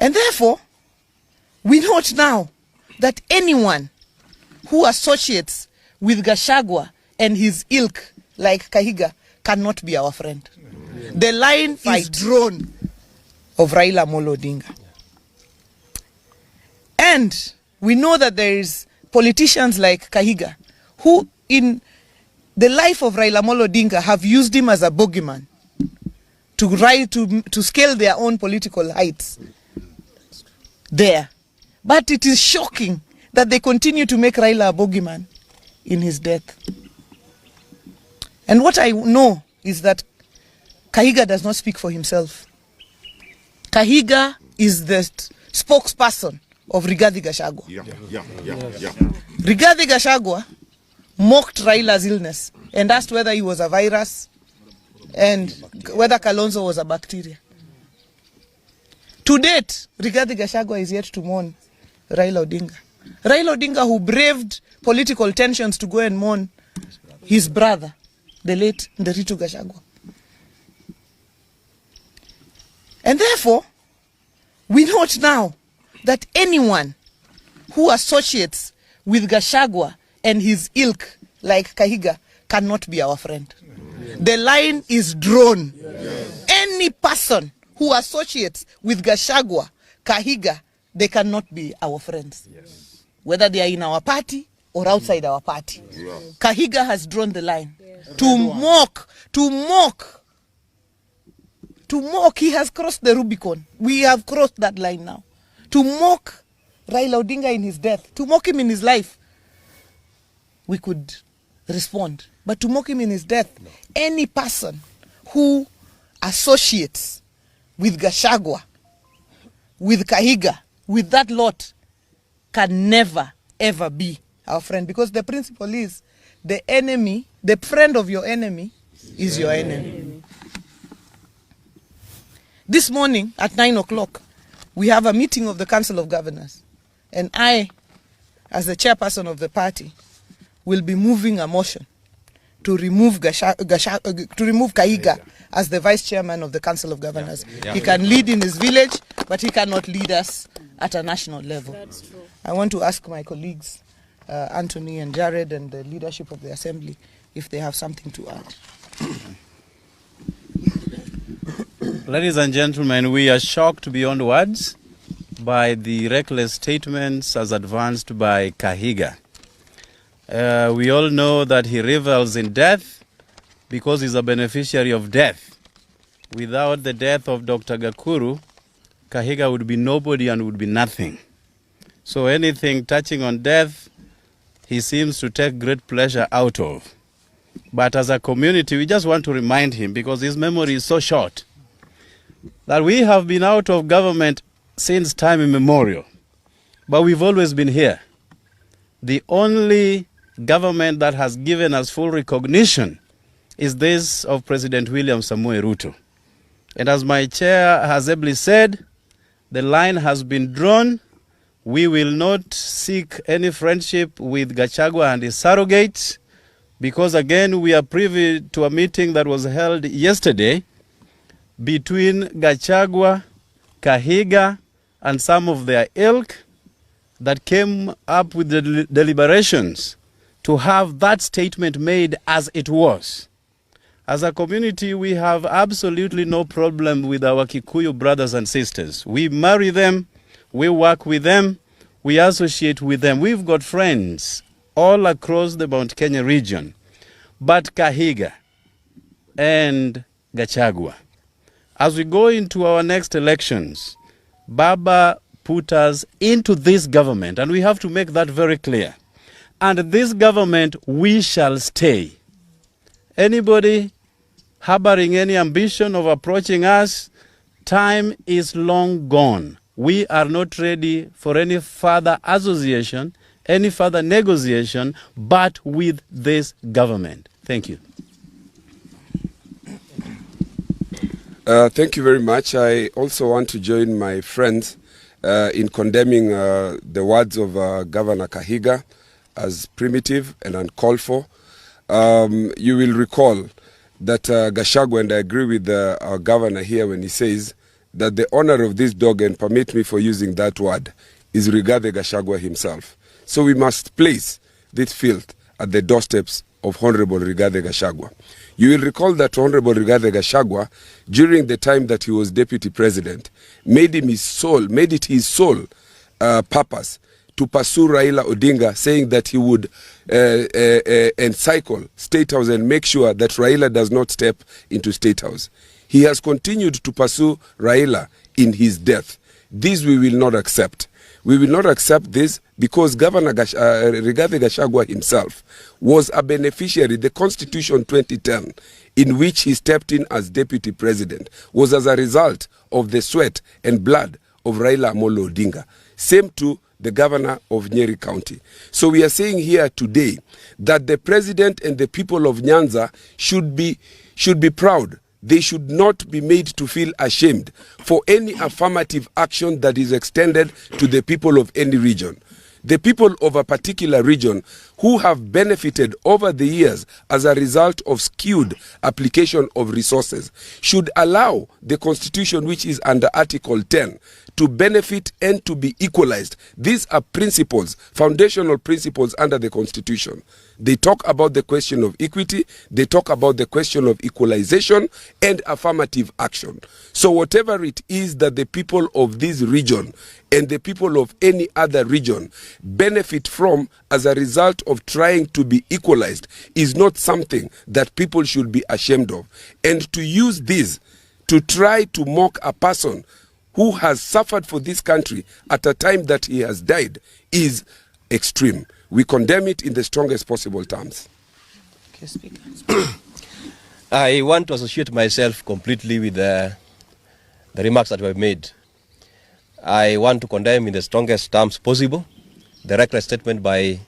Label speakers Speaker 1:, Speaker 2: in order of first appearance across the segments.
Speaker 1: And therefore, we note now that anyone who associates with Gachagua and his ilk like Kahiga cannot be our friend. The line is drawn of Raila Amolo Odinga. And we know that there is politicians like Kahiga who in the life of Raila Amolo Odinga have used him as a bogeyman to scale their own political heights there. But it is shocking that they continue to make Raila a bogeyman in his death. And what I know is that Kahiga does not speak for himself. Kahiga is the spokesperson of Rigathi Gachagua. Rigathi Gachagua mocked Raila's illness and asked whether he was a virus and whether Kalonzo was a bacteria. To date, Rigathi Gachagua is yet to mourn Raila Odinga. Raila Odinga, who braved political tensions to go and mourn his brother, the late Nderitu Gachagua. And therefore, we note now that anyone who associates with Gachagua and his ilk like Kahiga cannot be our friend. The line is drawn. Any person who associates with Gachagua, Kahiga, they cannot be our friends. Whether they are in our party or outside our party. Kahiga has drawn the line. To mock, he has crossed the Rubicon. We have crossed that line now. To mock Raila Odinga in his death, to mock him in his life, we could respond. But to mock him in his death, any person who associates with Gachagua, with Kahiga, with that lot, can never, ever be our friend. Because the principle is, the enemy, the friend of your enemy is your enemy. This morning at 9 o'clock, we have a meeting of the Council of Governors. And I, as the chairperson of the party, will be moving a motion to remove Kahiga as the vice chairman of the Council of Governors. He can lead in his village, but he cannot lead us at a national level. That's true. I want to ask my colleagues, Anthony and Jared, and the leadership of the Assembly, if they have something to add.
Speaker 2: Ladies and gentlemen, we are shocked beyond words by the reckless statements as advanced by Kahiga. We all know that he revels in death because he's a beneficiary of death. Without the death of Dr. Gakuru, Kahiga would be nobody and would be nothing. So anything touching on death, he seems to take great pleasure out of. But as a community, we just want to remind him, because his memory is so short, that we have been out of government since time immemorial. But we've always been here. The only government that has given us full recognition is this of President William Samoei Ruto. And as my chair has ably said, the line has been drawn. We will not seek any friendship with Gachagua and his surrogates, because again, we are privy to a meeting that was held yesterday between Gachagua, Kahiga, and some of their ilk that came up with the deliberations to have that statement made as it was. As a community, we have absolutely no problem with our Kikuyu brothers and sisters. We marry them, we work with them, we associate with them. We've got friends all across the Mount Kenya region. But Kahiga and Gachagua, as we go into our next elections, Baba put us into this government, and we have to make that very clear. And this government, we shall stay. Anybody harboring any ambition of approaching us, time is long gone. We are not ready for any further association, any further negotiation, but with this government. Thank you.
Speaker 3: Thank you very much. I also want to join my friends in condemning the words of Governor Kahiga as primitive and uncalled for. You will recall that Gachagua, and I agree with our governor here when he says that the owner of this dog, and permit me for using that word, is Rigathi Gachagua himself. So we must place this filth at the doorsteps of Honorable Rigathi Gachagua. You will recall that Honorable Rigathi Gachagua, during the time that he was deputy president, made it his sole purpose to pursue Raila Odinga, saying that he would encircle State House and make sure that Raila does not step into State House. He has continued to pursue Raila in his death. This we will not accept. We will not accept this because Governor Rigathi Gachagua himself was a beneficiary. The Constitution 2010, in which he stepped in as deputy president, was as a result of the sweat and blood of Raila Amolo Odinga. Same to the governor of Nyeri County. So we are saying here today that the president and the people of Nyanza should be proud. They should not be made to feel ashamed for any affirmative action that is extended to the people of any region. The people of a particular region who have benefited over the years as a result of skewed application of resources should allow the Constitution, which is under Article 10, to benefit and to be equalized. These are principles, foundational principles under the Constitution. They talk about the question of equity, they talk about the question of equalization and affirmative action. So whatever it is that the people of this region and the people of any other region benefit from as a result of trying to be equalized is not something that people should be ashamed of. And to use this to try to mock a person who has suffered for this country at a time that he has died is extreme. We condemn it in the strongest possible terms.
Speaker 1: Okay, Speaker.
Speaker 4: I want to associate myself completely with the remarks that were made. I want to condemn in the strongest terms possible the reckless statement by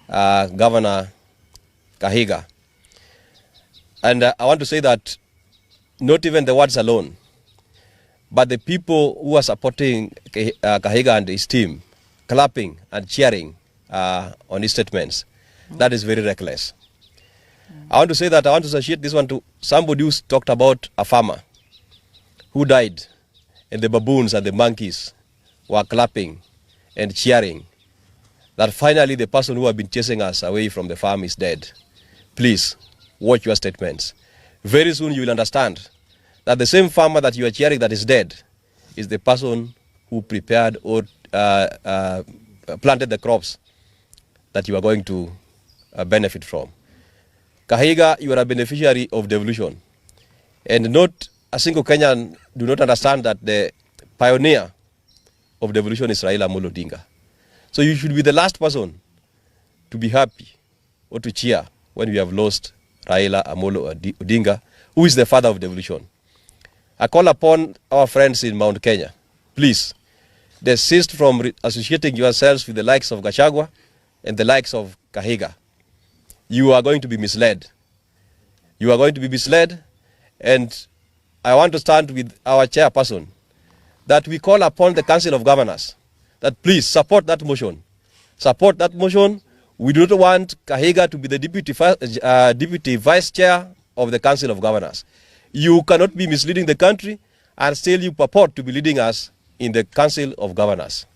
Speaker 4: Governor Kahiga. And I want to say that not even the words alone, but the people who are supporting Kahiga and his team, clapping and cheering on his statements, that is very reckless. I want to say that I want to associate this one to somebody who talked about a farmer who died, and the baboons and the monkeys were clapping and cheering that finally the person who had been chasing us away from the farm is dead. Please watch your statements. Very soon you will understand that the same farmer that you are cheering that is dead is the person who prepared or planted the crops that you are going to benefit from. Kahiga, you are a beneficiary of devolution. And not a single Kenyan do not understand that the pioneer of devolution is Raila Amolo Odinga. So you should be the last person to be happy or to cheer when we have lost Raila Amolo Odinga, who is the father of devolution. I call upon our friends in Mount Kenya, please, desist from associating yourselves with the likes of Gachagua and the likes of Kahiga. You are going to be misled. You are going to be misled, and I want to stand with our chairperson that we call upon the Council of Governors that please support that motion. Support that motion. We do not want Kahiga to be the deputy vice chair of the Council of Governors. You cannot be misleading the country and still you purport to be leading us in the Council of Governors.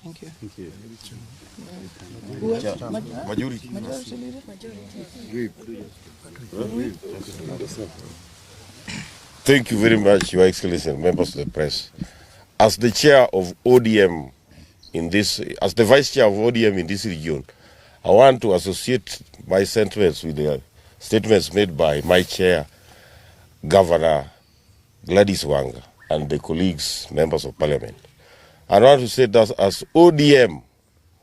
Speaker 1: Thank you.
Speaker 5: Thank you.
Speaker 1: Majority leader?
Speaker 5: Thank you very much, Your Excellency and members of the press. As the chair of ODM in this, as the vice chair of ODM in this region, I want to associate my sentiments with the statements made by my chair, Governor Gladys Wanga, and the colleagues, members of parliament. I want to say that as ODM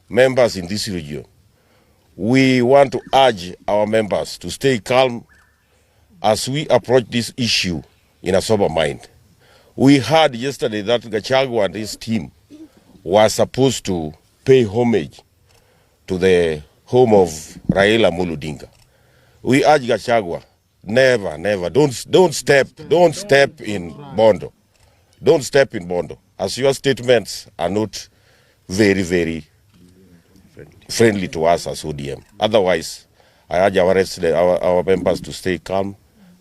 Speaker 5: members in this region, we want to urge our members to stay calm as we approach this issue in a sober mind. We heard yesterday that Gachagua and his team were supposed to pay homage to the home of Raila Amolo Odinga. We urge Gachagua, never, don't step in Bondo. Don't step in Bondo, as your statements are not very friendly to us as ODM. Otherwise, I urge our members to stay calm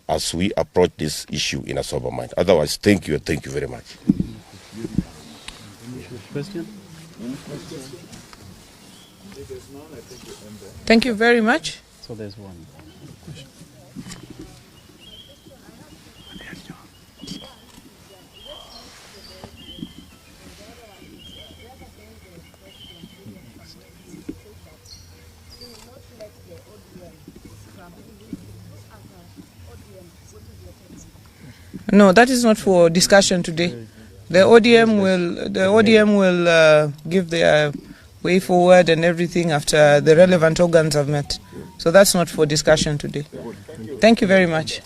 Speaker 5: as we approach this issue in a sober mind. Otherwise, thank you and thank you very much.
Speaker 2: Question?
Speaker 1: Thank you very much.
Speaker 2: So there's one.
Speaker 1: No, that is not for discussion today. The ODM will give their way forward and everything after the relevant organs have met. So that's not for discussion today. Thank you very much.